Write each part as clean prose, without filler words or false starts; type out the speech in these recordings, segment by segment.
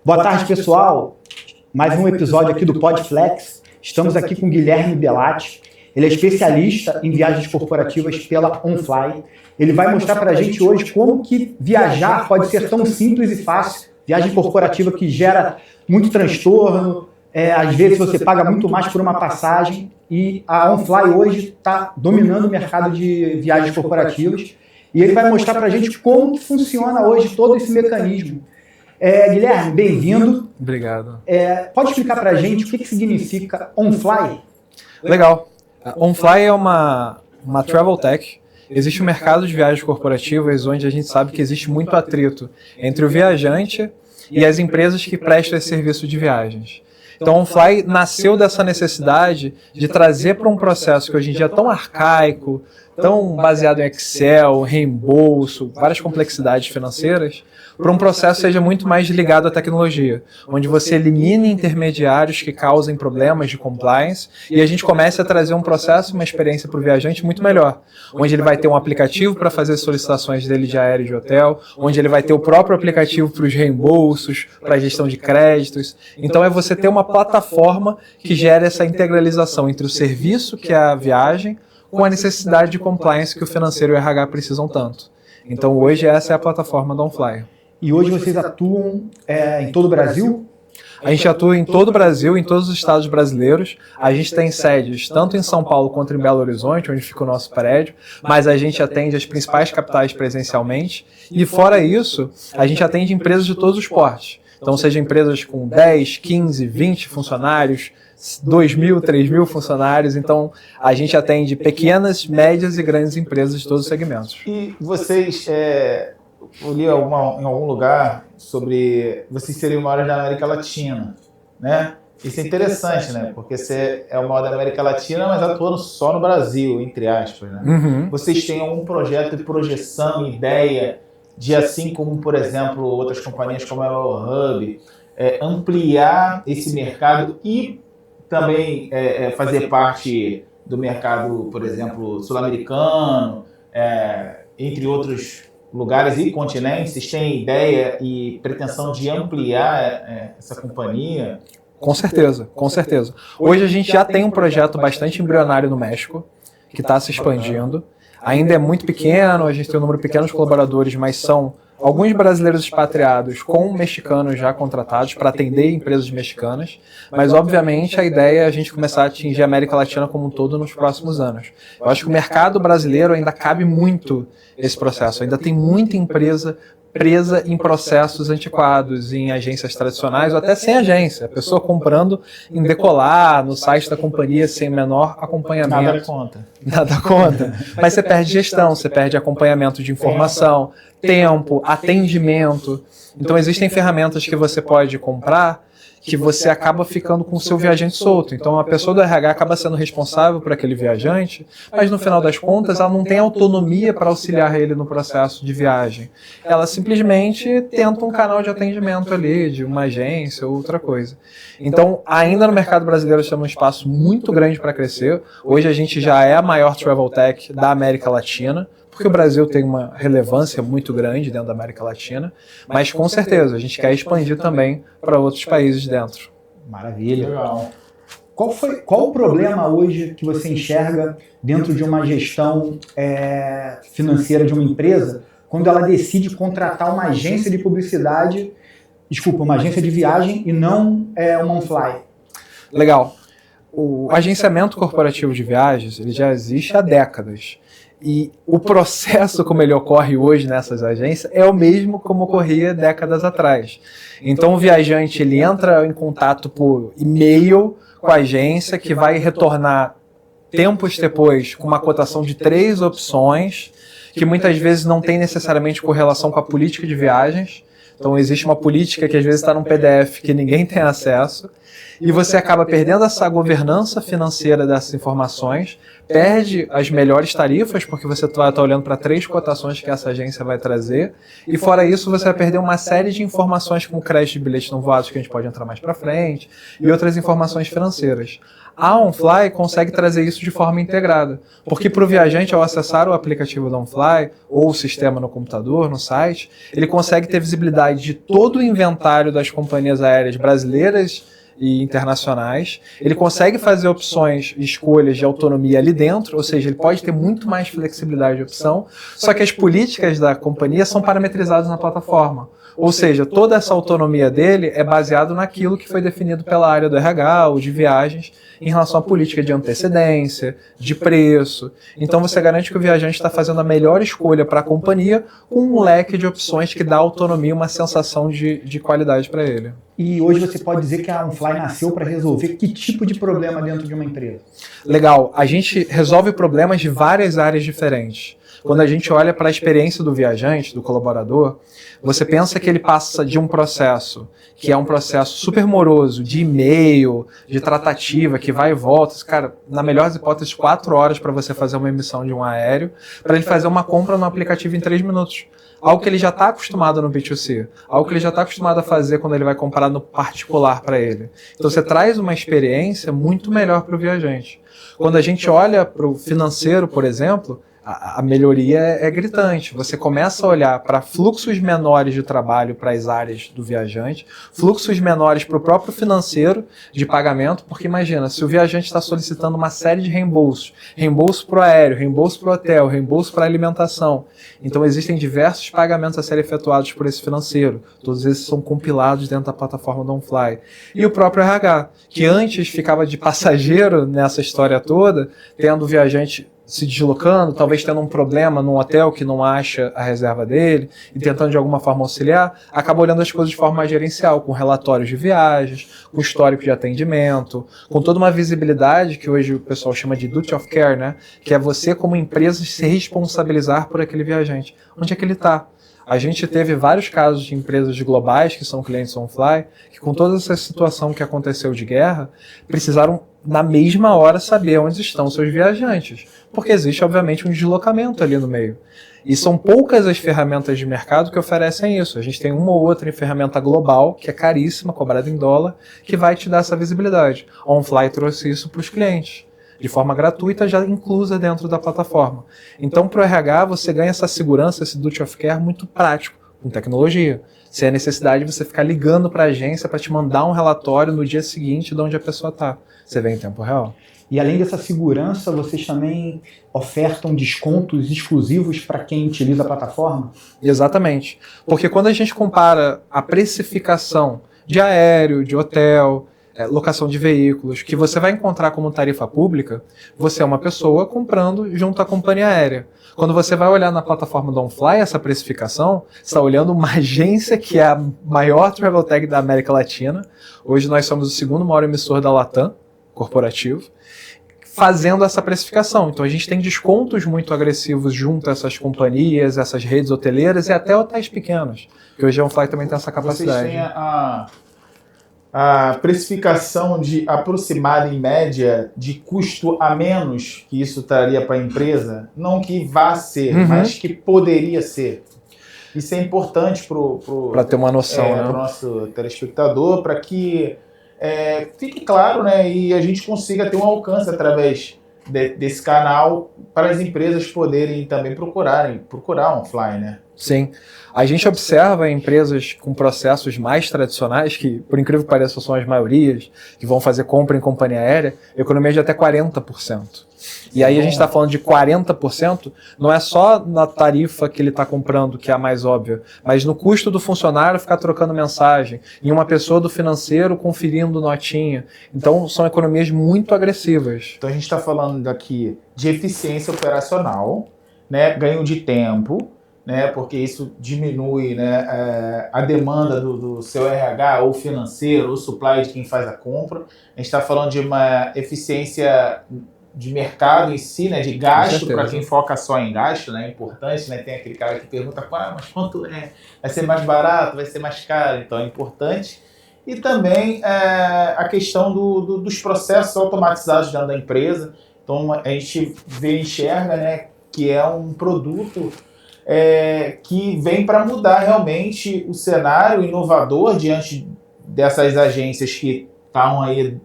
Boa tarde, pessoal. Mais um episódio aqui do Podflex. Estamos aqui com o Guilherme Belatti. Ele é especialista em viagens corporativas pela OnFly. Ele vai mostrar para a gente hoje como que viajar pode ser tão simples e fácil. Viagem corporativa que gera muito transtorno. Às vezes você paga muito mais por uma passagem. E a OnFly hoje está dominando o mercado de viagens corporativas. E ele vai mostrar para a gente como que funciona hoje todo esse mecanismo. Guilherme, bem-vindo. Obrigado. Pode explicar para a gente o que significa OnFly? Legal. A OnFly é uma travel tech. Existe um mercado de viagens corporativas onde a gente sabe que existe muito atrito entre o viajante e as empresas que prestam esse serviço de viagens. Então, a OnFly nasceu dessa necessidade de trazer para um processo que hoje em dia é tão arcaico, tão baseado em Excel, reembolso, várias complexidades financeiras, para um processo que seja muito mais ligado à tecnologia, onde você elimine intermediários que causem problemas de compliance e a gente comece a trazer um processo, uma experiência para o viajante muito melhor, onde ele vai ter um aplicativo para fazer solicitações dele de aéreo e de hotel, onde ele vai ter o próprio aplicativo para os reembolsos, para a gestão de créditos. Então é você ter uma plataforma que gere essa integralização entre o serviço, que é a viagem, com a necessidade de compliance que o financeiro e o RH precisam tanto. Então hoje essa é a plataforma da OnFly. E hoje vocês atuam em todo o Brasil? A gente atua em todo o Brasil, em todos os estados brasileiros. A gente tem sedes tanto em São Paulo quanto em Belo Horizonte, onde fica o nosso prédio, mas a gente atende as principais capitais presencialmente. E fora isso, a gente atende empresas de todos os portes. Então, seja empresas com 10, 15, 20 funcionários, 2.000, 3.000 funcionários. Então, a gente atende pequenas, médias e grandes empresas de todos os segmentos. E vocês... Eu li em algum lugar sobre vocês serem o maior da América Latina, né? Isso é interessante, né? Porque você é o maior da América Latina, mas atuando só no Brasil, entre aspas, né? Uhum. Vocês têm algum projeto de projeção, ideia de, assim como, por exemplo, outras companhias como a Hub, ampliar esse mercado e também fazer parte do mercado, por exemplo, sul-americano, entre outros lugares e continentes? Vocês têm ideia e pretensão de ampliar essa companhia? Com certeza, com certeza. Hoje a gente já tem um projeto bastante embrionário no México, que está se expandindo. Ainda é muito pequeno, a gente tem um número pequeno de colaboradores, mas são alguns brasileiros expatriados com mexicanos já contratados para atender empresas mexicanas. Mas, obviamente, a ideia é a gente começar a atingir a América Latina como um todo nos próximos anos. Eu acho que o mercado brasileiro ainda cabe muito esse processo. Ainda tem muita empresa presa em processos antiquados, em agências tradicionais ou até sem agência. A pessoa comprando em Decolar, no site da companhia, sem o menor acompanhamento. Nada conta. Nada conta. Mas você perde gestão, você perde acompanhamento de informação, tempo, atendimento. Então existem ferramentas que você pode comprar que você acaba ficando com o seu viajante solto. Então a pessoa do RH acaba sendo responsável por aquele viajante, mas no final das contas ela não tem autonomia para auxiliar ele no processo de viagem. Ela simplesmente tenta um canal de atendimento ali, de uma agência ou outra coisa. Então ainda no mercado brasileiro temos um espaço muito grande para crescer. Hoje a gente já é a maior travel tech da América Latina, porque o Brasil tem uma relevância muito grande dentro da América Latina, mas com certeza a gente quer expandir também para outros países dentro. Maravilha. Legal. Qual o problema hoje que você enxerga dentro de uma gestão financeira de uma empresa quando ela decide contratar uma agência de publicidade, uma agência de viagem e não uma OnFly? Legal. O agenciamento corporativo de viagens ele já existe há décadas. E o processo como ele ocorre hoje nessas agências é o mesmo como ocorria décadas atrás. Então o viajante ele entra em contato por e-mail com a agência que vai retornar tempos depois com uma cotação de 3 opções que muitas vezes não tem necessariamente correlação com a política de viagens. Então existe uma política que às vezes está num PDF que ninguém tem acesso e você acaba perdendo essa governança financeira dessas informações perde as melhores tarifas, porque você vai estar olhando para 3 cotações que essa agência vai trazer, e fora isso você vai perder uma série de informações como crédito de bilhetes não voados, que a gente pode entrar mais para frente, e outras informações financeiras. A OnFly consegue trazer isso de forma integrada, porque para o viajante, ao acessar o aplicativo da OnFly, ou o sistema no computador, no site, ele consegue ter visibilidade de todo o inventário das companhias aéreas brasileiras e internacionais, ele consegue fazer opções e escolhas de autonomia ali dentro, ou seja, ele pode ter muito mais flexibilidade de opção, só que as políticas da companhia são parametrizadas na plataforma. Ou seja, toda essa autonomia dele é baseado naquilo que foi definido pela área do RH ou de viagens em relação à política de antecedência, de preço. Então você garante que o viajante está fazendo a melhor escolha para a companhia com um leque de opções que dá autonomia, uma sensação de qualidade para ele. E hoje você pode dizer que a OnFly nasceu para resolver que tipo de problema dentro de uma empresa? Legal, a gente resolve problemas de várias áreas diferentes. Quando a gente olha para a experiência do viajante, do colaborador, você pensa que ele passa de um processo que é um processo super moroso, de e-mail, de tratativa, que vai e volta. Cara, na melhor das hipóteses, 4 horas para você fazer uma emissão de um aéreo, para ele fazer uma compra no aplicativo em 3 minutos. Algo que ele já está acostumado no B2C, algo que ele já está acostumado a fazer quando ele vai comprar no particular para ele. Então você traz uma experiência muito melhor para o viajante. Quando a gente olha para o financeiro, por exemplo, a melhoria é gritante. Você começa a olhar para fluxos menores de trabalho para as áreas do viajante, fluxos menores para o próprio financeiro de pagamento, porque imagina, se o viajante está solicitando uma série de reembolsos, reembolso para o aéreo, reembolso para o hotel, reembolso para a alimentação, então existem diversos pagamentos a serem efetuados por esse financeiro, todos esses são compilados dentro da plataforma da OnFly. E o próprio RH, que antes ficava de passageiro nessa história toda, tendo o viajante se deslocando, talvez tendo um problema num hotel que não acha a reserva dele e tentando de alguma forma auxiliar, acaba olhando as coisas de forma mais gerencial, com relatórios de viagens, com histórico de atendimento, com toda uma visibilidade que hoje o pessoal chama de duty of care, né? Que é você como empresa se responsabilizar por aquele viajante. Onde é que ele está? A gente teve vários casos de empresas globais que são clientes OnFly, que com toda essa situação que aconteceu de guerra, precisaram na mesma hora saber onde estão seus viajantes, porque existe obviamente um deslocamento ali no meio. E são poucas as ferramentas de mercado que oferecem isso. A gente tem uma ou outra ferramenta global, que é caríssima, cobrada em dólar, que vai te dar essa visibilidade. A OnFly trouxe isso para os clientes, de forma gratuita, já inclusa dentro da plataforma. Então, para o RH, você ganha essa segurança, esse duty of care muito prático, com tecnologia. Sem a necessidade de você ficar ligando para a agência para te mandar um relatório no dia seguinte de onde a pessoa está. Você vê em tempo real. E além dessa segurança, vocês também ofertam descontos exclusivos para quem utiliza a plataforma? Exatamente. Porque quando a gente compara a precificação de aéreo, de hotel, locação de veículos, que você vai encontrar como tarifa pública, você é uma pessoa comprando junto à companhia aérea. Quando você vai olhar na plataforma do OnFly essa precificação, você está olhando uma agência que é a maior travel tag da América Latina. Hoje nós somos o segundo maior emissor da Latam, corporativo, fazendo essa precificação. Então a gente tem descontos muito agressivos junto a essas companhias, essas redes hoteleiras e até hotéis pequenos, que hoje a OnFly também tem essa capacidade. Vocês têm a precificação de aproximada em média de custo a menos que isso traria para a empresa, não que vá ser, mas que poderia ser. Isso é importante para ter uma noção, né? Para o nosso telespectador, para que fique claro, né, e a gente consiga ter um alcance através desse canal para as empresas poderem também procurar OnFly, né? Sim. A gente observa empresas com processos mais tradicionais, que por incrível que pareça são as maiorias, que vão fazer compra em companhia aérea, economia de até 40%. E aí a gente está falando de 40%, não é só na tarifa que ele está comprando, que é a mais óbvia, mas no custo do funcionário ficar trocando mensagem, em uma pessoa do financeiro conferindo notinha. Então são economias muito agressivas. Então a gente está falando aqui de eficiência operacional, né, ganho de tempo, né, porque isso diminui, né, a demanda do seu RH ou financeiro ou supply de quem faz a compra. A gente está falando de uma eficiência de mercado em si, né, de gasto, para quem foca só em gasto, né, é importante, né, tem aquele cara que pergunta, mas quanto é? Vai ser mais barato, vai ser mais caro, então é importante. E também a questão dos processos automatizados dentro da empresa. Então a gente enxerga, né, que é um produto que vem para mudar realmente o cenário inovador diante dessas agências que estão aí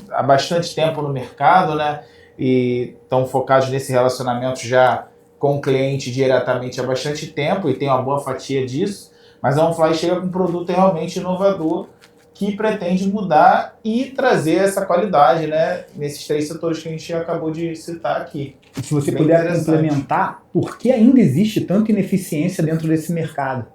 há bastante tempo no mercado, né, e estão focados nesse relacionamento já com o cliente diretamente há bastante tempo e tem uma boa fatia disso, mas a OnFly chega com um produto realmente inovador que pretende mudar e trazer essa qualidade, né, nesses 3 setores que a gente acabou de citar aqui. E se você puder complementar, por que ainda existe tanta ineficiência dentro desse mercado?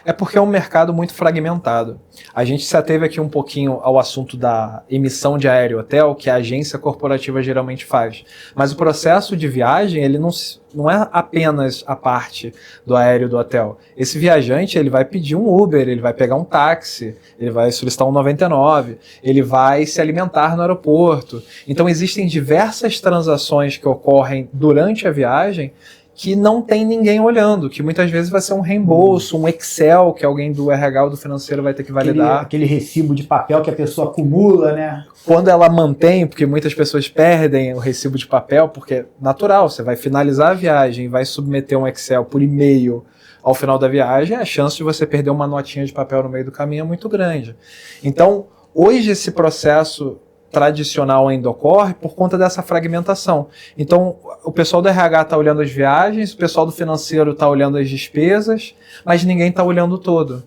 É porque é um mercado muito fragmentado. A gente se ateve aqui um pouquinho ao assunto da emissão de aéreo-hotel, que a agência corporativa geralmente faz. Mas o processo de viagem, ele não é apenas a parte do aéreo do hotel. Esse viajante, ele vai pedir um Uber, ele vai pegar um táxi, ele vai solicitar um 99, ele vai se alimentar no aeroporto. Então existem diversas transações que ocorrem durante a viagem que não tem ninguém olhando, que muitas vezes vai ser um reembolso, um Excel que alguém do RH ou do financeiro vai ter que validar. Aquele recibo de papel que a pessoa acumula, né? Quando ela mantém, porque muitas pessoas perdem o recibo de papel, porque é natural, você vai finalizar a viagem, vai submeter um Excel por e-mail ao final da viagem, a chance de você perder uma notinha de papel no meio do caminho é muito grande. Então, hoje esse processo tradicional ainda ocorre por conta dessa fragmentação. Então, o pessoal do RH está olhando as viagens, o pessoal do financeiro está olhando as despesas, mas ninguém está olhando o todo.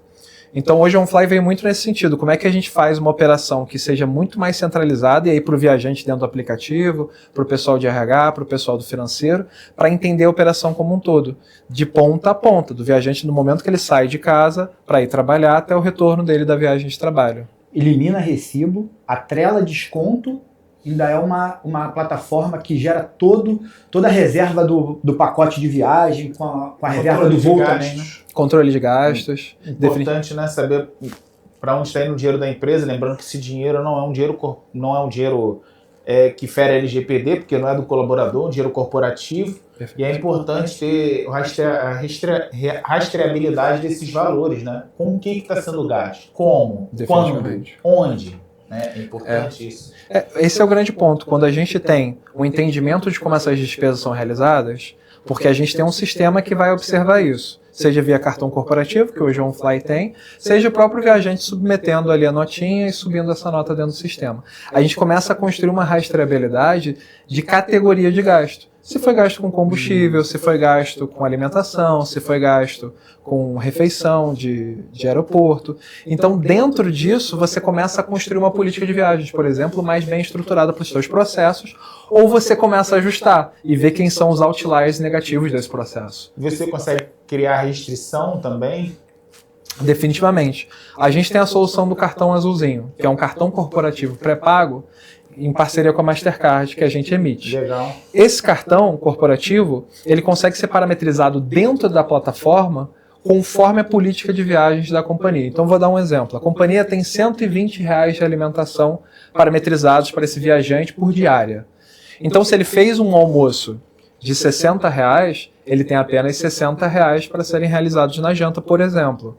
Então, hoje a OnFly veio muito nesse sentido. Como é que a gente faz uma operação que seja muito mais centralizada, e aí para o viajante dentro do aplicativo, para o pessoal de RH, para o pessoal do financeiro, para entender a operação como um todo, de ponta a ponta, do viajante no momento que ele sai de casa para ir trabalhar até o retorno dele da viagem de trabalho. Elimina recibo, atrela desconto, ainda é uma plataforma que gera toda a reserva do pacote de viagem, com a reserva do voo também, né? Controle de gastos. Importante, né, saber para onde está indo o dinheiro da empresa, lembrando que esse dinheiro não é um dinheiro que fere a LGPD, porque não é do colaborador, é um dinheiro corporativo. Perfeito. E é importante ter a rastreabilidade desses valores, né? Com o que está sendo gasto? Como? Quando? Onde? Né? É importante isso. Esse é o grande ponto. Quando a gente tem um entendimento de como essas despesas são realizadas, porque a gente tem um sistema que vai observar isso. Seja via cartão corporativo, que hoje o OnFly tem, seja o próprio viajante submetendo ali a notinha e subindo essa nota dentro do sistema. A gente começa a construir uma rastreabilidade de categoria de gasto. Se foi gasto com combustível, se foi gasto com alimentação, se foi gasto com refeição de aeroporto. Então, dentro disso, você começa a construir uma política de viagens, por exemplo, mais bem estruturada para os seus processos, ou você começa a ajustar e ver quem são os outliers negativos desse processo. Você consegue criar restrição também? Definitivamente. A gente tem a solução do cartão azulzinho, que é um cartão corporativo pré-pago, em parceria com a Mastercard, que a gente emite. Legal. Esse cartão corporativo, ele consegue ser parametrizado dentro da plataforma conforme a política de viagens da companhia. Então, vou dar um exemplo. A companhia tem R$120 de alimentação parametrizados para esse viajante por diária. Então, se ele fez um almoço de R$60, ele tem apenas R$60 para serem realizados na janta, por exemplo.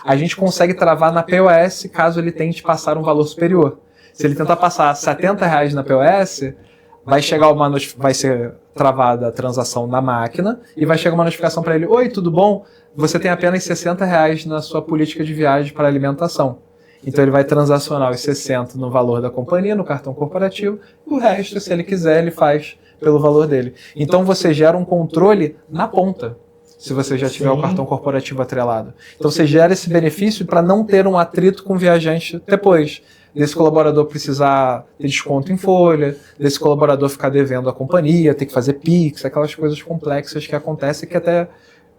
A gente consegue travar na POS caso ele tente passar um valor superior. Se ele tentar passar R$70 na POS, vai ser travada a transação na máquina e vai chegar uma notificação para ele: oi, tudo bom? Você tem apenas R$60 na sua política de viagem para alimentação. Então ele vai transacionar os 60 no valor da companhia, no cartão corporativo, e o resto, se ele quiser, ele faz pelo valor dele. Então você gera um controle na ponta, se você já tiver o cartão corporativo atrelado. Então você gera esse benefício para não ter um atrito com o viajante depois. Desse colaborador precisar ter desconto em folha, desse colaborador ficar devendo à companhia, ter que fazer PIX, aquelas coisas complexas que acontecem que até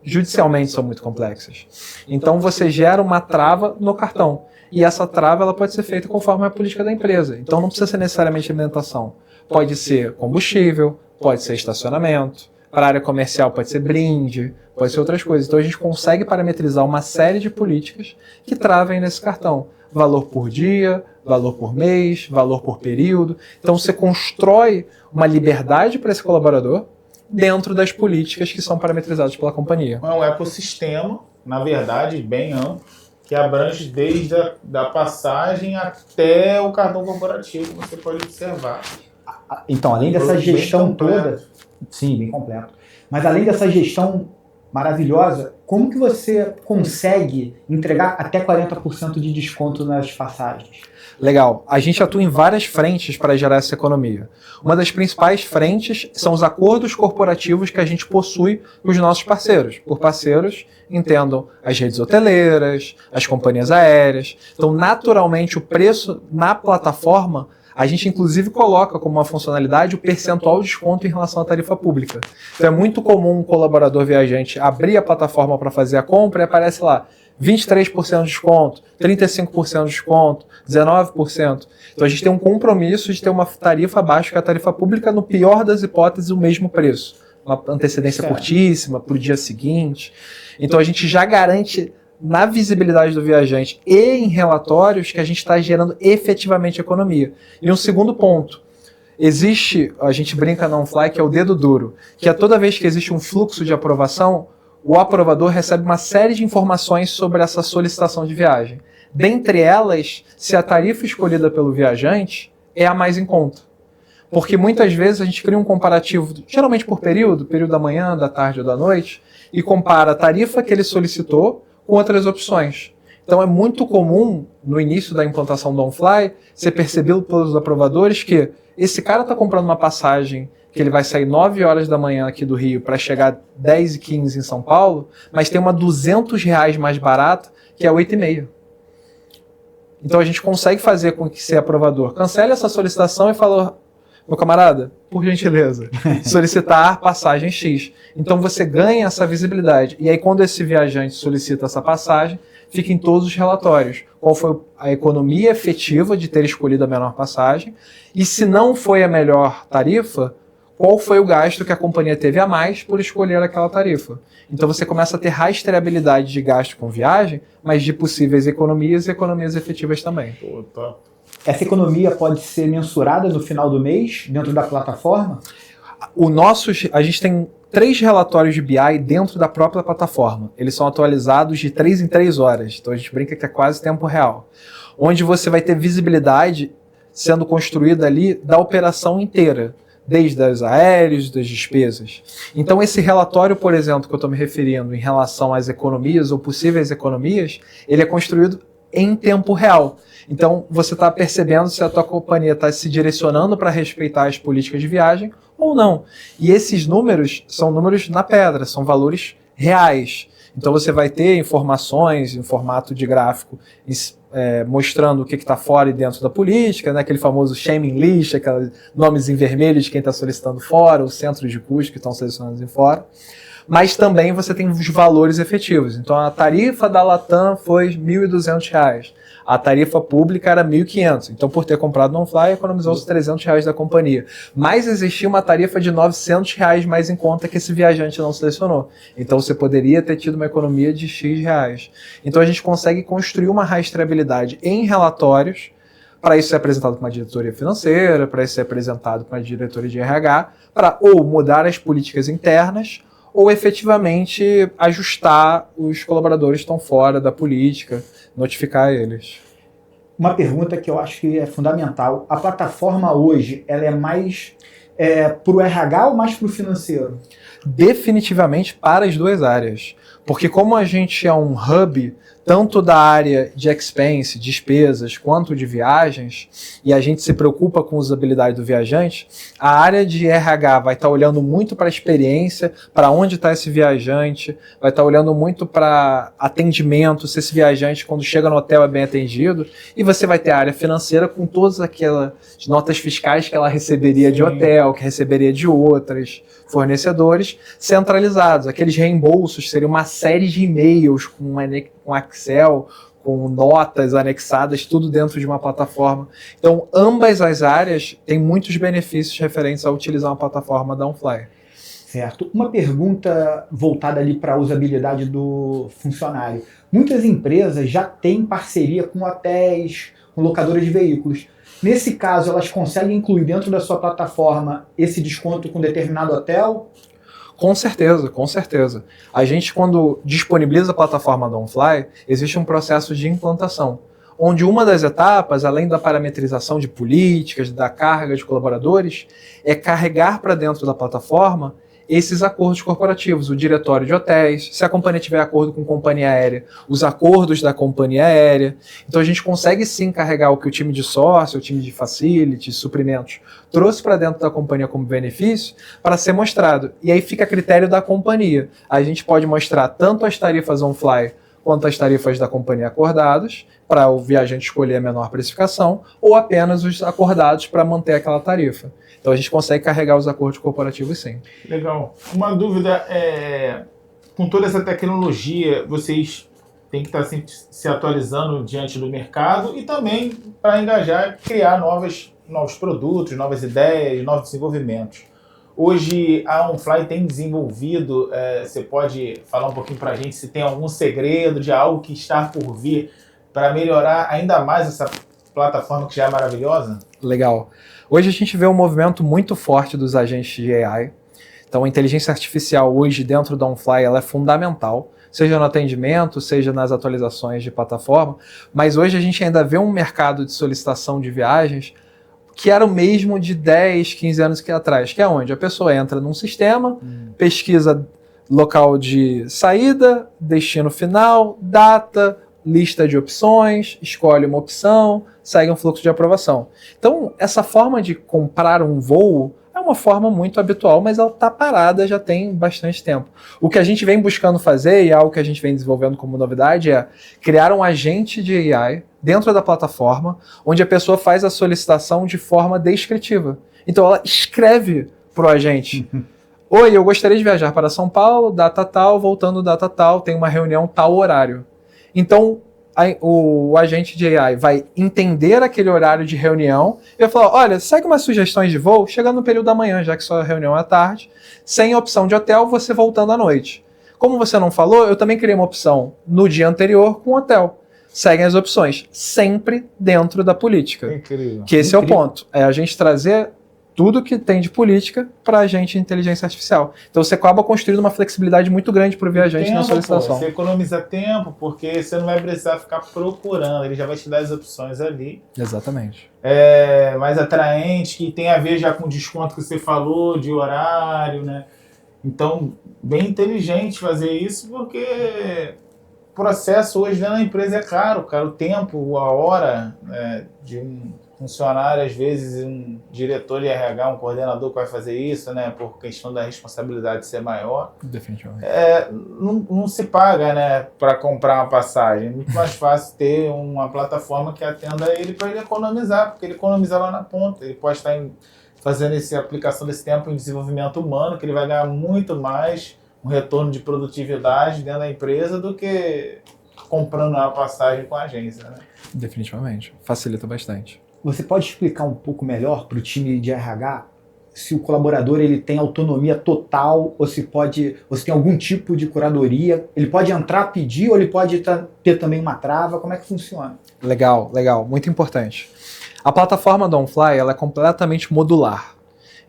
judicialmente são muito complexas. Então você gera uma trava no cartão. E essa trava ela pode ser feita conforme a política da empresa. Então não precisa ser necessariamente alimentação. Pode ser combustível, pode ser estacionamento. Para a área comercial pode ser brinde, pode ser outras coisas. Então a gente consegue parametrizar uma série de políticas que travem nesse cartão. Valor por dia, valor por mês, valor por período. Então você constrói uma liberdade para esse colaborador dentro das políticas que são parametrizadas pela companhia. É um ecossistema, na verdade, bem amplo, que abrange desde a passagem até o cartão corporativo, você pode observar. Então, além dessa Bem gestão completo. toda, sim, bem completo, mas além dessa gestão maravilhosa, como que você consegue entregar até 40% de desconto nas passagens? Legal. A gente atua em várias frentes para gerar essa economia. Uma das principais frentes são os acordos corporativos que a gente possui com os nossos parceiros. Por parceiros, entendam as redes hoteleiras, as companhias aéreas. Então, naturalmente, o preço na plataforma, a gente inclusive coloca como uma funcionalidade o percentual de desconto em relação à tarifa pública. Então, é muito comum um colaborador viajante abrir a plataforma para fazer a compra e aparece lá 23% de desconto, 35% de desconto, 19%. Então a gente tem um compromisso de ter uma tarifa abaixo que a tarifa pública, no pior das hipóteses, o mesmo preço. Uma antecedência curtíssima para o dia seguinte. Então a gente já garante na visibilidade do viajante e em relatórios que a gente está gerando efetivamente economia. E um segundo ponto, existe, a gente brinca na OnFly, que é o dedo duro, que é toda vez que existe um fluxo de aprovação, o aprovador recebe uma série de informações sobre essa solicitação de viagem. Dentre elas, se a tarifa escolhida pelo viajante é a mais em conta. Porque muitas vezes a gente cria um comparativo, geralmente por período da manhã, da tarde ou da noite, e compara a tarifa que ele solicitou com outras opções. Então é muito comum, no início da implantação do OnFly, ser percebido pelos aprovadores que esse cara está comprando uma passagem que ele vai sair 9 horas da manhã aqui do Rio para chegar 10h15 em São Paulo, mas tem uma R$200 mais barata, que é 8h30. Então a gente consegue fazer com que esse aprovador cancele essa solicitação e fale, meu camarada, por gentileza, solicitar passagem X. Então você ganha essa visibilidade. E aí quando esse viajante solicita essa passagem, fica em todos os relatórios. Qual foi a economia efetiva de ter escolhido a menor passagem? E se não foi a melhor tarifa, qual foi o gasto que a companhia teve a mais por escolher aquela tarifa. Então você começa a ter rastreabilidade de gasto com viagem, mas de possíveis economias e economias efetivas também. Pô, top. Essa economia pode ser mensurada no final do mês, dentro da plataforma? A gente tem 3 relatórios de BI dentro da própria plataforma. Eles são atualizados de 3 em 3 horas, então a gente brinca que é quase tempo real. Onde você vai ter visibilidade sendo construída ali da operação inteira, desde os aéreos, das despesas. Então esse relatório, por exemplo, que eu estou me referindo em relação às economias ou possíveis economias, ele é construído em tempo real. Então você está percebendo se a tua companhia está se direcionando para respeitar as políticas de viagem ou não. E esses números são números na pedra, são valores reais. Então você vai ter informações em formato de gráfico mostrando o que está fora e dentro da política, né? Aquele famoso shaming list, aqueles nomes em vermelho de quem está solicitando fora, os centros de custo que estão selecionados em fora. Mas também você tem os valores efetivos. Então a tarifa da Latam foi R$ 1.200. A tarifa pública era R$ 1.500. Então, por ter comprado no OnFly, economizou os R$ 300 da companhia. Mas existia uma tarifa de R$ 900 mais em conta que esse viajante não selecionou. Então, você poderia ter tido uma economia de X reais. Então, a gente consegue construir uma rastreabilidade em relatórios. Para isso ser apresentado para uma diretoria financeira, para isso ser apresentado para uma diretoria de RH, para ou mudar as políticas internas ou efetivamente ajustar os colaboradores que estão fora da política, notificar eles. Uma pergunta que eu acho que é fundamental. A plataforma hoje, ela é mais para o RH ou mais para o financeiro? Definitivamente para as duas áreas. Porque como a gente é um hub, tanto da área de expense, despesas, quanto de viagens, e a gente se preocupa com a usabilidade do viajante, a área de RH vai estar olhando muito para a experiência, para onde está esse viajante, vai estar olhando muito para atendimento, se esse viajante, quando chega no hotel, é bem atendido, e você vai ter a área financeira com todas aquelas notas fiscais que ela receberia de hotel, que receberia de outros fornecedores, centralizados. Aqueles reembolsos seriam uma série de e-mails com Excel, com notas anexadas, tudo dentro de uma plataforma. Então, ambas as áreas têm muitos benefícios referentes a utilizar uma plataforma da OnFly. Certo. Uma pergunta voltada ali para a usabilidade do funcionário. Muitas empresas já têm parceria com hotéis, com locadoras de veículos. Nesse caso, elas conseguem incluir dentro da sua plataforma esse desconto com determinado hotel? Com certeza, com certeza. A gente, quando disponibiliza a plataforma da OnFly, existe um processo de implantação, onde uma das etapas, além da parametrização de políticas, da carga de colaboradores, é carregar para dentro da plataforma esses acordos corporativos, o diretório de hotéis, se a companhia tiver acordo com companhia aérea, os acordos da companhia aérea. Então a gente consegue sim carregar o que o time de sócio, o time de facilities, suprimentos, trouxe para dentro da companhia como benefício para ser mostrado. E aí fica a critério da companhia. A gente pode mostrar tanto as tarifas on-fly quanto as tarifas da companhia acordadas, para o viajante escolher a menor precificação, ou apenas os acordados para manter aquela tarifa. Então a gente consegue carregar os acordos corporativos sim. Legal. Uma dúvida com toda essa tecnologia, vocês têm que estar sempre se atualizando diante do mercado e também para engajar, criar novos produtos, novas ideias, novos desenvolvimentos. Hoje a OnFly tem desenvolvido, você pode falar um pouquinho para a gente se tem algum segredo de algo que está por vir para melhorar ainda mais essa plataforma que já é maravilhosa? Legal. Hoje a gente vê um movimento muito forte dos agentes de AI. Então a inteligência artificial hoje dentro da OnFly ela é fundamental, seja no atendimento, seja nas atualizações de plataforma, mas hoje a gente ainda vê um mercado de solicitação de viagens que era o mesmo de 10, 15 anos atrás, que é onde a pessoa entra num sistema, pesquisa local de saída, destino final, data, lista de opções, escolhe uma opção, segue um fluxo de aprovação. Então, essa forma de comprar um voo é uma forma muito habitual, mas ela está parada já tem bastante tempo. O que a gente vem buscando fazer, e algo que a gente vem desenvolvendo como novidade, é criar um agente de AI dentro da plataforma, onde a pessoa faz a solicitação de forma descritiva. Então, ela escreve para o agente: oi, eu gostaria de viajar para São Paulo, data tal, voltando data tal, tem uma reunião tal horário. Então, o agente de AI vai entender aquele horário de reunião e vai falar: olha, segue umas sugestões de voo, chegando no período da manhã, já que sua reunião é à tarde, sem opção de hotel, você voltando à noite. Como você não falou, eu também criei uma opção no dia anterior com hotel. Seguem as opções, sempre dentro da política. Incrível. Que esse é o ponto, é a gente trazer tudo que tem de política para a gente de inteligência artificial. Então você acaba construindo uma flexibilidade muito grande para o viajante na solicitação. Você economiza tempo, porque você não vai precisar ficar procurando, ele já vai te dar as opções ali. Exatamente. Mais atraente, que tem a ver já com o desconto que você falou, de horário, né? Então, bem inteligente fazer isso, porque o processo hoje dentro da empresa é caro, cara. O tempo, a hora de um funcionário, às vezes um diretor de RH, um coordenador que vai fazer isso, né, por questão da responsabilidade ser maior, definitivamente, não se paga, né, para comprar uma passagem. É muito mais fácil ter uma plataforma que atenda ele para ele economizar, porque ele economiza lá na ponta. Ele pode estar fazendo essa aplicação desse tempo em desenvolvimento humano, que ele vai ganhar muito mais um retorno de produtividade dentro da empresa do que comprando uma passagem com a agência, né? Definitivamente, facilita bastante. Você pode explicar um pouco melhor para o time de RH se o colaborador ele tem autonomia total ou se tem algum tipo de curadoria? Ele pode entrar, pedir, ou ele pode ter também uma trava? Como é que funciona? Legal, muito importante. A plataforma da OnFly ela é completamente modular.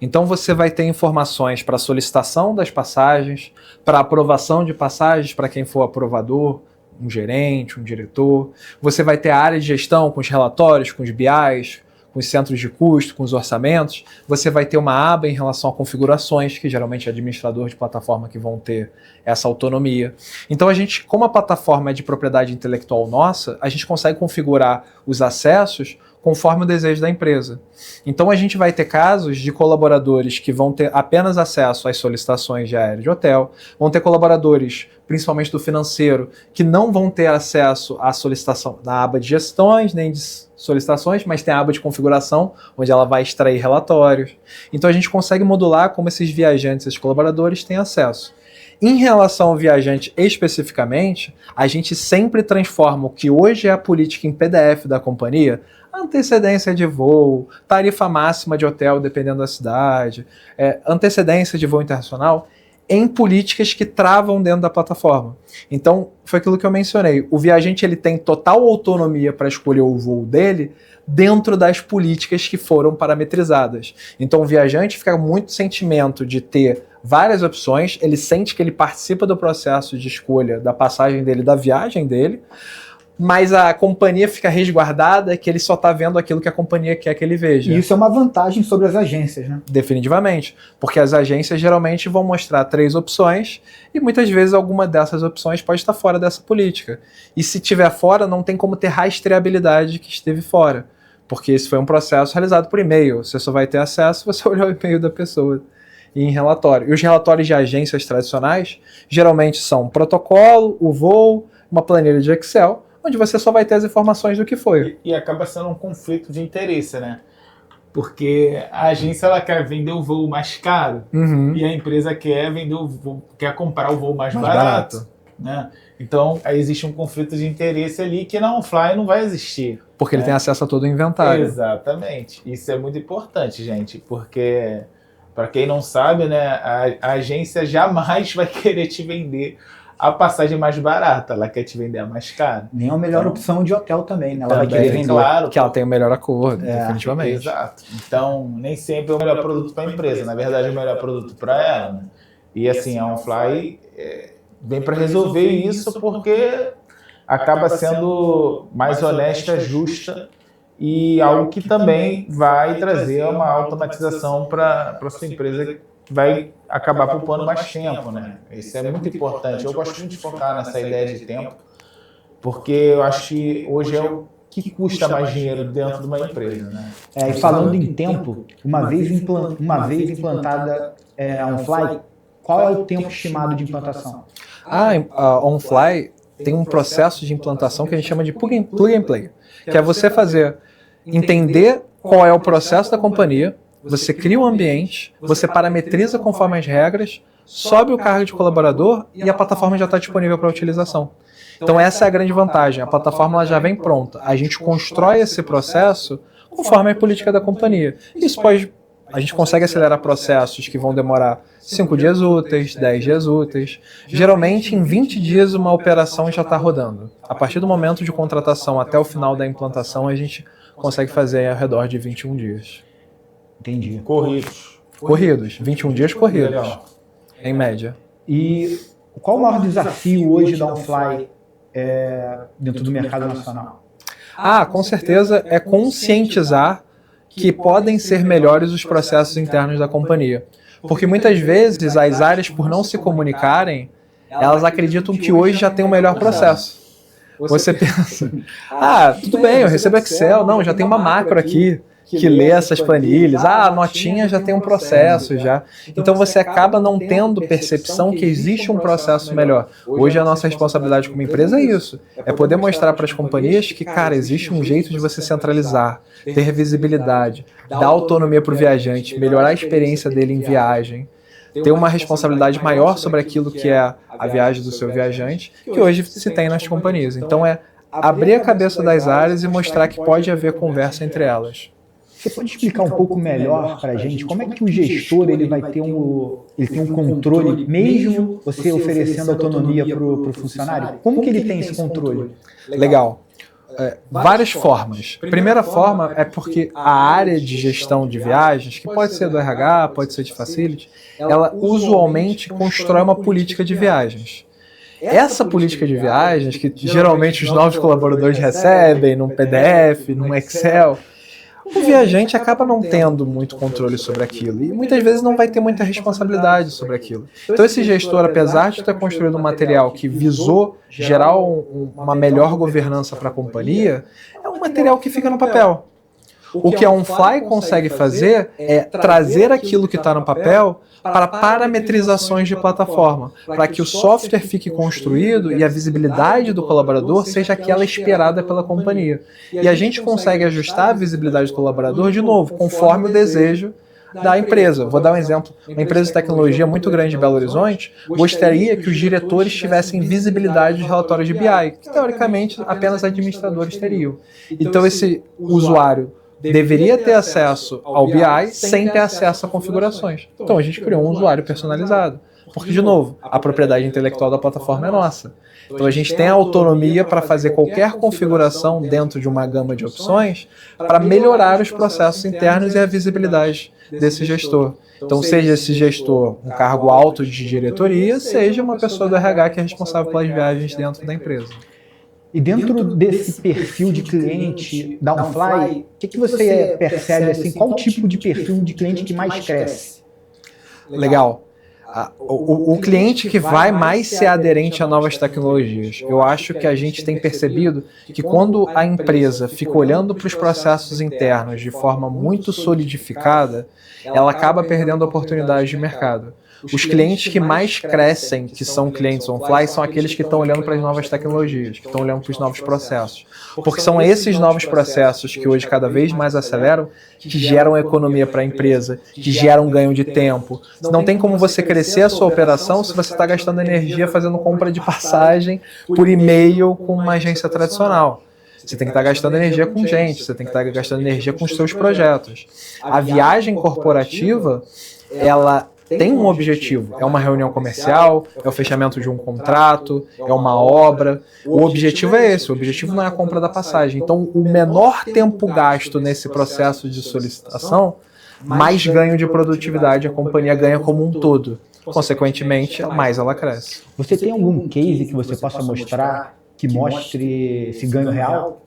Então você vai ter informações para solicitação das passagens, para aprovação de passagens para quem for aprovador, um gerente, um diretor. Você vai ter a área de gestão com os relatórios, com os BIs, com os centros de custo, com os orçamentos. Você vai ter uma aba em relação a configurações, que geralmente é administrador de plataforma que vão ter essa autonomia. Então a gente, como a plataforma é de propriedade intelectual nossa, a gente consegue configurar os acessos conforme o desejo da empresa. Então a gente vai ter casos de colaboradores que vão ter apenas acesso às solicitações de aéreo de hotel, vão ter colaboradores, principalmente do financeiro, que não vão ter acesso à solicitação na aba de gestões, nem de solicitações, mas tem a aba de configuração, onde ela vai extrair relatórios. Então a gente consegue modular como esses viajantes, esses colaboradores têm acesso. Em relação ao viajante especificamente, a gente sempre transforma o que hoje é a política em PDF da companhia, antecedência de voo, tarifa máxima de hotel dependendo da cidade, antecedência de voo internacional, em políticas que travam dentro da plataforma. Então, foi aquilo que eu mencionei. O viajante ele tem total autonomia para escolher o voo dele dentro das políticas que foram parametrizadas. Então, o viajante fica com muito sentimento de ter várias opções, ele sente que ele participa do processo de escolha da passagem dele, da viagem dele, mas a companhia fica resguardada, que ele só está vendo aquilo que a companhia quer que ele veja. E isso é uma vantagem sobre as agências, né? Definitivamente, porque as agências geralmente vão mostrar 3 opções e muitas vezes alguma dessas opções pode estar fora dessa política. E se estiver fora, não tem como ter rastreabilidade de que esteve fora, porque esse foi um processo realizado por e-mail. Você só vai ter acesso se você olhar o e-mail da pessoa e em relatório. E os relatórios de agências tradicionais geralmente são um protocolo, o voo, uma planilha de Excel, onde você só vai ter as informações do que foi. E acaba sendo um conflito de interesse, né? Porque a agência ela quer vender o voo mais caro e a empresa quer vender o voo, quer comprar o voo mais barato. Né? Então aí existe um conflito de interesse ali que na OnFly não vai existir. Porque ele tem acesso a todo o inventário. Exatamente. Isso é muito importante, gente, porque para quem não sabe, né, a agência jamais vai querer te vender a passagem mais barata, ela quer te vender a mais cara. Nem a melhor opção de hotel também, né? Ela vai Também, querer vender. claro, que ela tem o melhor acordo, definitivamente. Exato. Então, nem sempre é o melhor produto para a empresa. Na verdade, é o melhor produto para ela. Né? E assim, a OnFly vem para resolver isso porque acaba sendo mais honesta, justa e algo que também vai trazer uma automatização para a sua empresa, vai acabar poupando mais tempo, né? Isso é muito importante. Eu gosto muito de focar nessa ideia de tempo, porque eu acho que hoje é o que custa mais dinheiro dentro de uma empresa, né? E falando em tempo, uma vez implantada a OnFly, qual é o tempo estimado de implantação? A OnFly tem um processo de implantação que a gente chama de plug and play, que é você entender qual é o processo da companhia, você cria um ambiente, você parametriza conforme as regras, sobe o cargo de colaborador e a plataforma já está disponível para utilização. Então essa é a grande vantagem, a plataforma ela já vem pronta, a gente constrói esse processo conforme a política da companhia. A gente consegue acelerar processos que vão demorar 5 dias úteis, 10 dias úteis. Geralmente, em 20 dias, uma operação já está rodando. A partir do momento de contratação até o final da implantação, a gente consegue fazer ao redor de 21 dias. Entendi. Corridos. 21 dias corridos, Legal. em média. E qual o maior desafio hoje da OnFly dentro do mercado nacional? Com certeza, é conscientizar que podem ser melhores os processos internos da companhia. Porque muitas vezes as áreas, por não se comunicarem, elas acreditam que hoje já tem o melhor processo. Você pensa, tudo bem, eu recebo Excel, não, já tem uma macro aqui que lê essas planilhas, a notinha já tem um processo já. Então você acaba não tendo percepção que existe um processo melhor. Hoje a nossa responsabilidade como empresa é isso, é poder mostrar para as companhias que, cara, existe um jeito de você centralizar, ter visibilidade, dar autonomia para o viajante, melhorar a experiência dele em viagem, ter uma responsabilidade maior sobre aquilo que é a viagem do seu viajante, que hoje se tem nas companhias. Então é abrir a cabeça das áreas e mostrar que pode haver conversa entre elas. Você pode explicar um pouco melhor para a gente como é que o gestor ele tem um controle, mesmo você oferecendo autonomia para o funcionário? Como que ele tem esse controle? Legal. Várias formas. Primeira forma é porque a área de gestão de viagens, que pode ser do RH, pode ser de facility, ela usualmente constrói uma política de viagens. Essa política de viagens, que geralmente os novos colaboradores recebem num PDF, num Excel, o viajante acaba não tendo muito controle sobre aquilo e muitas vezes não vai ter muita responsabilidade sobre aquilo. Então esse gestor, apesar de ter construído um material que visou gerar uma melhor governança para a companhia, é um material que fica no papel. O que a OnFly consegue fazer é trazer aquilo que está no papel para parametrizações de plataforma, para que o software fique construído e a visibilidade do colaborador seja aquela esperada pela companhia. E a gente consegue ajustar a visibilidade do colaborador, de novo, conforme o desejo da empresa. Vou dar um exemplo. Uma empresa de tecnologia muito grande de Belo Horizonte gostaria que os diretores tivessem visibilidade dos relatórios de BI, que teoricamente apenas administradores teriam. Então esse usuário deveria ter acesso ao BI sem ter acesso a configurações. Então a gente criou um usuário personalizado. Porque, de novo, a propriedade intelectual da plataforma é nossa. Então a gente tem a autonomia para fazer qualquer configuração dentro de uma gama de opções para melhorar os processos internos e a visibilidade desse gestor. Então seja esse gestor um cargo alto de diretoria, seja uma pessoa do RH que é responsável pelas viagens dentro da empresa. E dentro desse perfil de cliente da OnFly, o que você percebe, assim, qual tipo de perfil de cliente que mais cresce? Legal. O cliente que vai mais ser aderente a novas tecnologias. Eu acho que a gente tem percebido que quando a empresa fica olhando para os processos internos de forma muito solidificada, ela acaba perdendo oportunidades de mercado. Os clientes que mais crescem, que são clientes OnFly, são aqueles que estão olhando para as novas tecnologias, que estão olhando para os novos processos. Porque são esses novos processos que hoje cada vez mais aceleram, que geram economia para a empresa, que geram ganho de tempo. Não tem como você crescer a sua operação se você está gastando energia fazendo compra de passagem por e-mail com uma agência tradicional. Você tem que estar gastando energia com gente, você tem que estar gastando energia com os seus projetos. A viagem corporativa, ela tem um objetivo, é uma reunião comercial, é o fechamento de um contrato, é uma obra. O objetivo é esse, o objetivo não é a compra da passagem. Então, o menor tempo gasto nesse processo de solicitação, mais ganho de produtividade a companhia ganha como um todo. Consequentemente, mais ela cresce. Você tem algum case que você possa mostrar que mostre esse ganho real?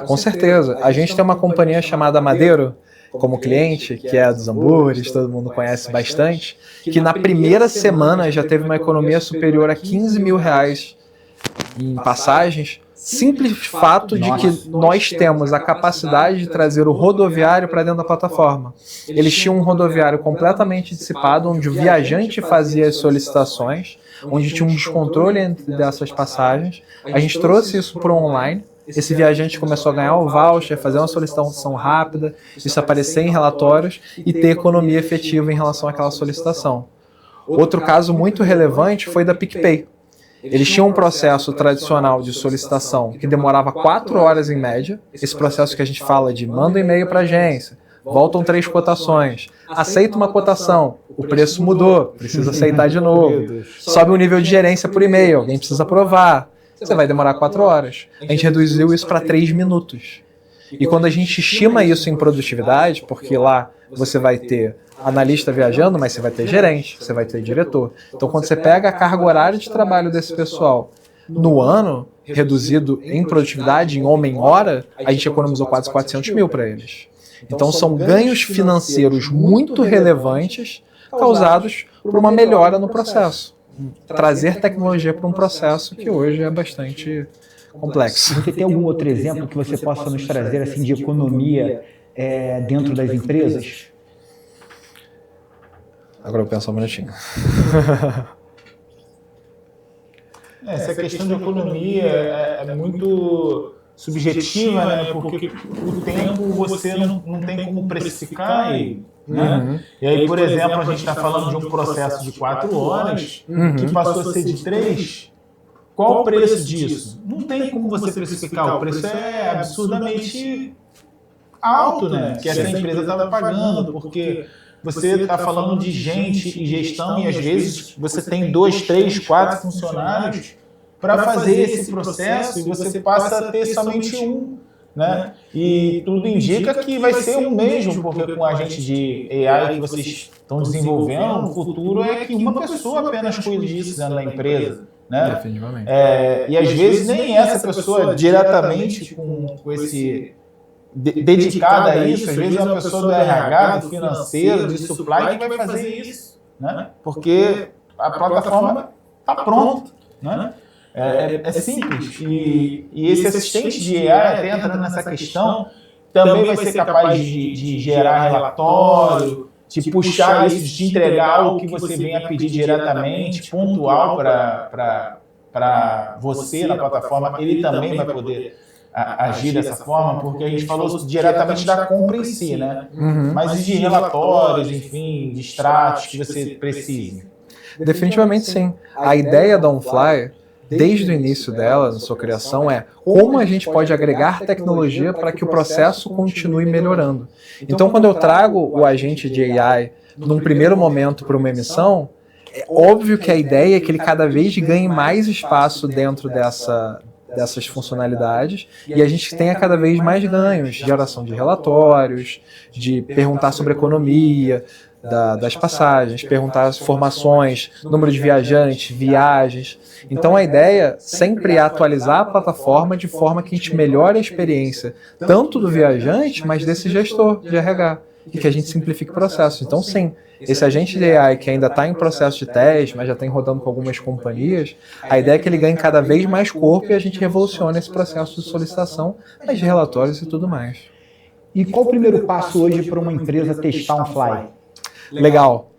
Com certeza. A gente tem uma companhia chamada Madeiro como cliente, que é a dos hambúrgueres, todo mundo conhece bastante, que na primeira semana já teve uma economia superior a 15 mil reais em passagens, simples fato de que nós temos a capacidade de trazer o rodoviário para dentro da plataforma. Eles tinham um rodoviário completamente dissipado, onde o viajante fazia as solicitações, onde tinha um descontrole entre dessas passagens. A gente trouxe isso para o online. Esse viajante começou a ganhar o voucher, fazer uma solicitação rápida, isso aparecer em relatórios e ter economia efetiva em relação àquela solicitação. Outro caso muito relevante foi da PicPay. Eles tinham um processo tradicional de solicitação que demorava 4 horas em média, esse processo que a gente fala de manda um e-mail para a agência, voltam 3 cotações, aceita uma cotação, o preço mudou, precisa aceitar de novo, sobe o nível de gerência por e-mail, alguém precisa aprovar. Você vai demorar 4 horas. A gente reduziu isso para 3 minutos. E quando a gente estima isso em produtividade, porque lá você vai ter analista viajando, mas você vai ter gerente, você vai ter diretor. Então, quando você pega a carga horária de trabalho desse pessoal no ano, reduzido em produtividade, em homem-hora, a gente economizou quase 400 mil para eles. Então, são ganhos financeiros muito relevantes causados por uma melhora no processo. Trazer tecnologia para um processo que hoje é bastante complexo. Você tem algum outro exemplo que você possa nos trazer assim, de economia dentro das empresas? Agora eu penso um minutinho. Essa questão de economia é muito subjetiva, né? Porque o tempo você não tem como precificar ele. Né? E aí, por exemplo, a gente está falando de um processo de 4 horas que passou a ser de 3. Qual o preço disso? Não tem como você precificar. O preço é absurdamente alto, né? Que essa empresa estava pagando, porque você está falando de gente e gestão e às vezes você tem 2, 3, 4 funcionários para fazer esse processo e você passa a ter somente um. Né? E tudo indica que vai ser um mesmo, porque com a agente de AI que vocês estão desenvolvendo, o futuro é que uma pessoa apenas cuide disso dentro da empresa. Né? Definitivamente. E às vezes nem essa pessoa diretamente com esse dedicada a isso, às vezes é uma pessoa do RH, do financeiro, de supply que vai fazer isso. Né? Porque a plataforma está pronta. Né? É simples. E esse assistente de AI, até entrando nessa questão, também vai ser capaz de gerar relatório, de puxar isso, de entregar algo que você venha pedir diretamente, pontual para você na plataforma. Ele também vai poder agir dessa forma, porque a gente falou diretamente da compra em si, né? Mas de relatórios, enfim, de extratos que você precise. Definitivamente sim. A ideia da OnFly, desde o início dela, na sua criação, é como a gente pode agregar tecnologia para que o processo continue melhorando. Então, quando eu trago o agente de AI num primeiro momento para uma emissão, é óbvio que a ideia é que ele cada vez ganhe mais espaço dentro dessas funcionalidades e a gente tenha cada vez mais ganhos, geração de relatórios, de perguntar sobre economia, das passagens, perguntar as informações, número de viajantes, viagens. Então a ideia sempre é atualizar a plataforma de forma que a gente melhore a experiência, tanto do viajante, mas desse gestor de RH, e que a gente simplifique o processo. Então sim, esse agente de AI que ainda está em processo de teste, mas já está rodando com algumas companhias, a ideia é que ele ganhe cada vez mais corpo e a gente revolucione esse processo de solicitação, mas de relatórios e tudo mais. E qual o primeiro passo hoje para uma empresa testar um Fly? Legal.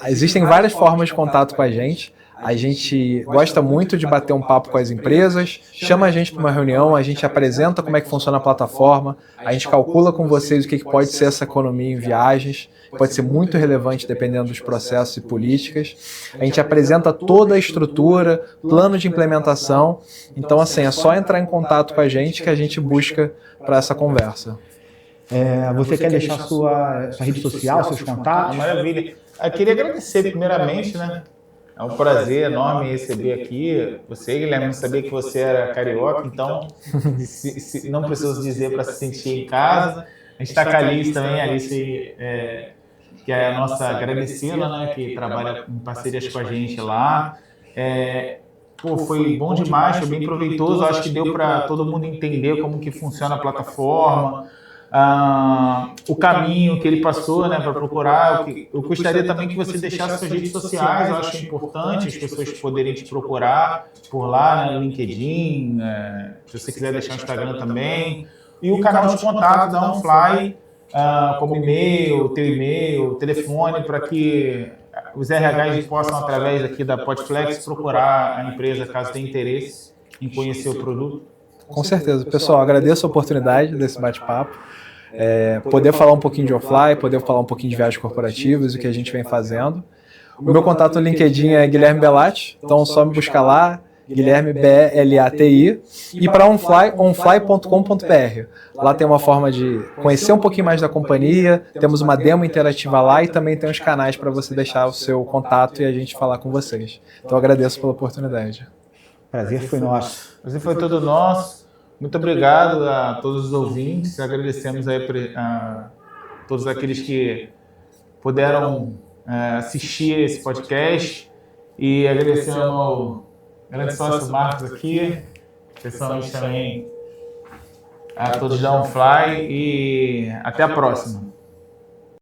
Existem várias formas de contato com a gente. A gente gosta muito de bater um papo com as empresas, chama a gente para uma reunião, a gente apresenta como é que funciona a plataforma, a gente calcula com vocês o que pode ser essa economia em viagens, pode ser muito relevante dependendo dos processos e políticas. A gente apresenta toda a estrutura, plano de implementação. Então, assim, é só entrar em contato com a gente que a gente busca para essa conversa. Você quer deixar sua rede social, seus contatos? Maravilha. Eu queria agradecer primeiramente, né? É um prazer enorme receber aqui você, Guilherme. Não sabia que você era carioca, então não preciso dizer para se sentir em casa. A gente está com a Alice também, a Alice que é a nossa agradecida, né? Que trabalha em parcerias com a gente lá. Foi bom demais, foi bem proveitoso. Acho que deu para todo mundo entender como que funciona a plataforma. O caminho que ele passou, né, para procurar. Eu gostaria também que você deixasse suas redes sociais. Eu acho importante as pessoas poderem te procurar por lá, né, no LinkedIn, se você quiser deixar o Instagram também, e o canal de contato da OnFly, como e-mail, teu e-mail, telefone, para que os RHs possam, através aqui da Podflex, procurar a empresa caso tenha interesse em conhecer o produto. Com certeza. Pessoal, agradeço a oportunidade desse bate-papo. Poder falar um pouquinho de OnFly, poder falar um pouquinho de viagens corporativas, o que a gente vem fazendo. O meu contato no LinkedIn é Guilherme Belatti, então só me buscar lá, Guilherme Belati, e para OnFly, onfly.com.br. Lá tem uma forma de conhecer um pouquinho mais da companhia, temos uma demo interativa lá e também tem os canais para você deixar o seu contato e a gente falar com vocês. Então agradeço pela oportunidade. Prazer foi nosso. Prazer foi todo nosso. Muito obrigado a todos os ouvintes. Agradecemos aí a todos aqueles que puderam assistir esse podcast. E agradecemos ao grande sócio Marcos aqui, pessoalmente também a todos da OnFly. E até a próxima.